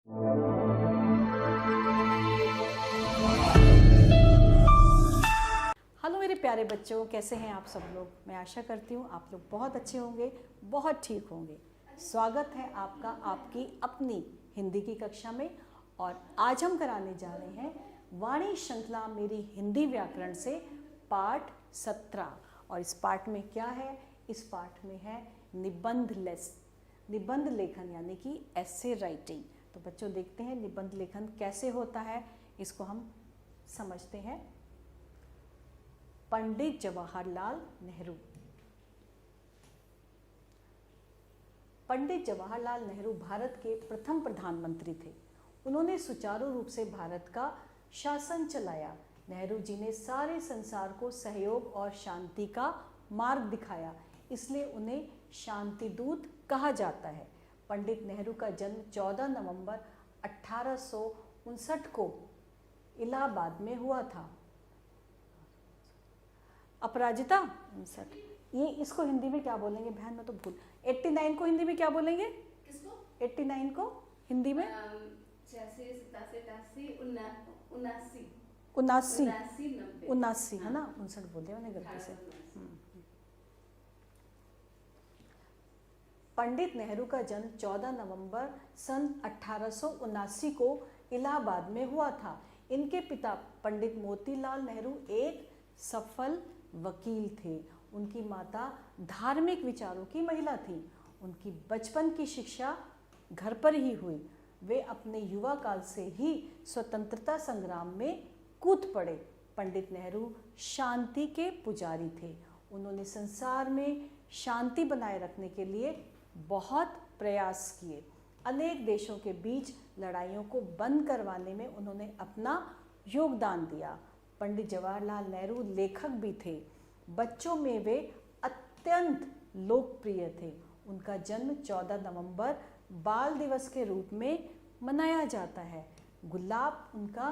Hello मेरे प्यारे बच्चों, कैसे हैं आप सब लोग। मैं आशा करती हूँ आप लोग बहुत अच्छे होंगे, बहुत ठीक होंगे। स्वागत है आपका आपकी अपनी हिंदी की कक्षा में। और आज हम कराने जा रहे हैं वाणी श्रृंखला मेरी हिंदी व्याकरण से पाठ 17। और इस पाठ में क्या है? इस पाठ में है निबंध लेखन यानी कि एसे राइटिंग। तो बच्चों देखते हैं निबंध लेखन कैसे होता है, इसको हम समझते हैं। पंडित जवाहरलाल नेहरू। पंडित जवाहरलाल नेहरू भारत के प्रथम प्रधानमंत्री थे। उन्होंने सुचारू रूप से भारत का शासन चलाया। नेहरू जी ने सारे संसार को सहयोग और शांति का मार्ग दिखाया, इसलिए उन्हें शांति दूत कहा जाता है। पंडित नेहरू का जन्म 14 नवंबर 1859 को इलाहाबाद में हुआ था। अपराजिता 59, ये इसको हिंदी में क्या बोलेंगे बहन? मैं तो भूल। 89 को हिंदी में क्या बोलेंगे? किसको? 89 को हिंदी में 79 है ना? 59 बोलते हैं मैंने गलती से। पंडित नेहरू का जन्म 14 नवंबर सन 1879 को इलाहाबाद में हुआ था। इनके पिता पंडित मोतीलाल नेहरू एक सफल वकील थे। उनकी माता धार्मिक विचारों की महिला थी। उनकी बचपन की शिक्षा घर पर ही हुई। वे अपने युवा काल से ही स्वतंत्रता संग्राम में कूद पड़े। पंडित नेहरू शांति के पुजारी थे। उन्होंने संसार में शांति बनाए रखने के लिए बहुत प्रयास किए। अनेक देशों के बीच लड़ाइयों को बंद करवाने में उन्होंने अपना योगदान दिया। पंडित जवाहरलाल नेहरू लेखक भी थे। बच्चों में वे अत्यंत लोकप्रिय थे। उनका जन्म 14 नवंबर बाल दिवस के रूप में मनाया जाता है। गुलाब उनका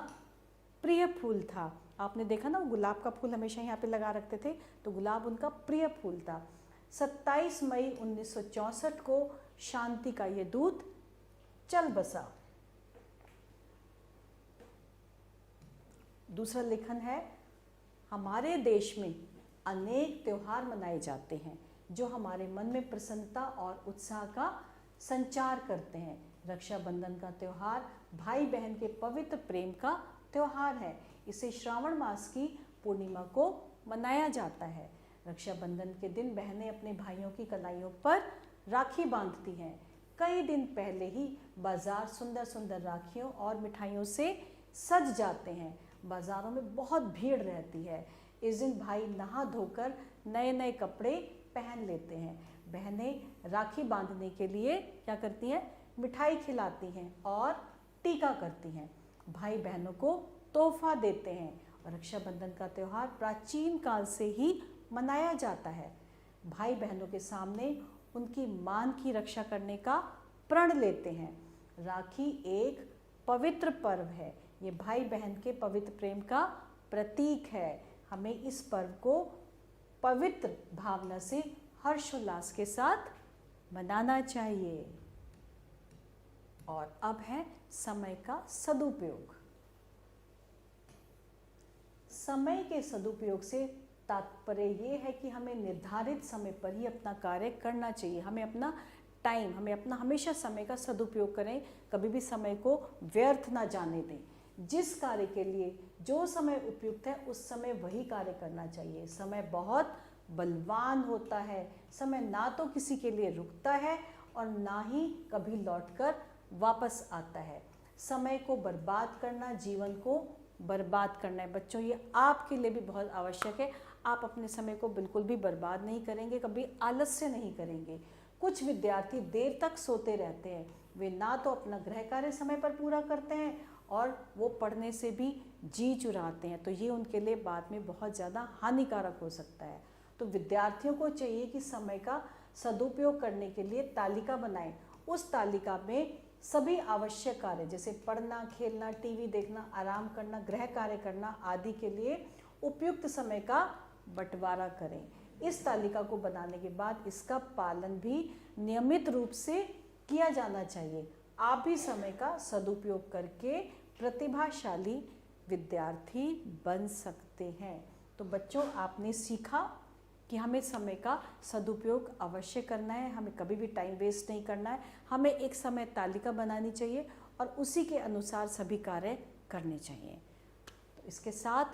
प्रिय फूल था। आपने देखा ना, वो गुलाब का फूल हमेशा यहाँ पे लगा रखते थे, तो गुलाब उनका प्रिय फूल था। 27 मई 1964 को शांति का ये दूत चल बसा। दूसरा लेखन है, हमारे देश में अनेक त्योहार मनाए जाते हैं जो हमारे मन में प्रसन्नता और उत्साह का संचार करते हैं। रक्षाबंधन का त्यौहार भाई बहन के पवित्र प्रेम का त्यौहार है। इसे श्रावण मास की पूर्णिमा को मनाया जाता है। रक्षाबंधन के दिन बहनें अपने भाइयों की कलाइयों पर राखी बांधती हैं। कई दिन पहले ही बाजार सुंदर सुंदर राखियों और मिठाइयों से सज जाते हैं। बाजारों में बहुत भीड़ रहती है। इस दिन भाई नहा धोकर नए नए कपड़े पहन लेते हैं। बहनें राखी बांधने के लिए क्या करती हैं? मिठाई खिलाती हैं और टीका करती हैं। भाई बहनों को तोहफा देते हैं। और रक्षाबंधन का त्यौहार प्राचीन काल से ही मनाया जाता है। भाई बहनों के सामने उनकी मान की रक्षा करने का प्रण लेते हैं। राखी एक पवित्र पर्व है। ये भाई बहन के पवित्र प्रेम का प्रतीक है। हमें इस पर्व को पवित्र भावना से हर्षोल्लास के साथ मनाना चाहिए। और अब है समय का सदुपयोग। समय के सदुपयोग से तात्पर्य ये है कि हमें निर्धारित समय पर ही अपना कार्य करना चाहिए। हमें अपना हमेशा समय का सदुपयोग करें। कभी भी समय को व्यर्थ ना जाने दें। जिस कार्य के लिए जो समय उपयुक्त है उस समय वही कार्य करना चाहिए। समय बहुत बलवान होता है। समय ना तो किसी के लिए रुकता है और ना ही कभी लौटकर वापस आता है। समय को बर्बाद करना जीवन को बर्बाद करना है। बच्चों, ये आपके लिए भी बहुत आवश्यक है। आप अपने समय को बिल्कुल भी बर्बाद नहीं करेंगे, कभी आलस्य नहीं करेंगे। कुछ विद्यार्थी देर तक सोते रहते हैं। वे ना तो अपना गृह कार्य समय पर पूरा करते हैं और वो पढ़ने से भी जी चुराते हैं, तो ये उनके लिए बाद में बहुत ज़्यादा हानिकारक हो सकता है। तो विद्यार्थियों को चाहिए कि समय का सदुपयोग करने के लिए तालिका बनाएं। उस तालिका में सभी आवश्यक कार्य जैसे पढ़ना, खेलना, टीवी देखना, आराम करना, गृह कार्य करना आदि के लिए उपयुक्त समय का बंटवारा करें। इस तालिका को बनाने के बाद इसका पालन भी नियमित रूप से किया जाना चाहिए। आप भी समय का सदुपयोग करके प्रतिभाशाली विद्यार्थी बन सकते हैं। तो बच्चों, आपने सीखा कि हमें समय का सदुपयोग अवश्य करना है, हमें कभी भी टाइम वेस्ट नहीं करना है, हमें एक समय तालिका बनानी चाहिए और उसी के अनुसार सभी कार्य करने चाहिए। तो इसके साथ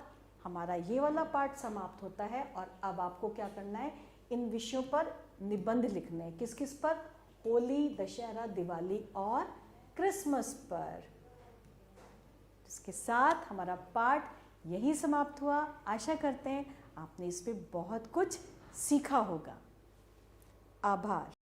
हमारा ये वाला पार्ट समाप्त होता है और अब आपको क्या करना है, इन विषयों पर निबंध लिखने हैं। किस किस पर? होली, दशहरा, दिवाली और क्रिसमस पर। इसके साथ हमारा पाठ यही समाप्त हुआ। आशा करते हैं आपने इस पे बहुत कुछ सीखा होगा। आभार।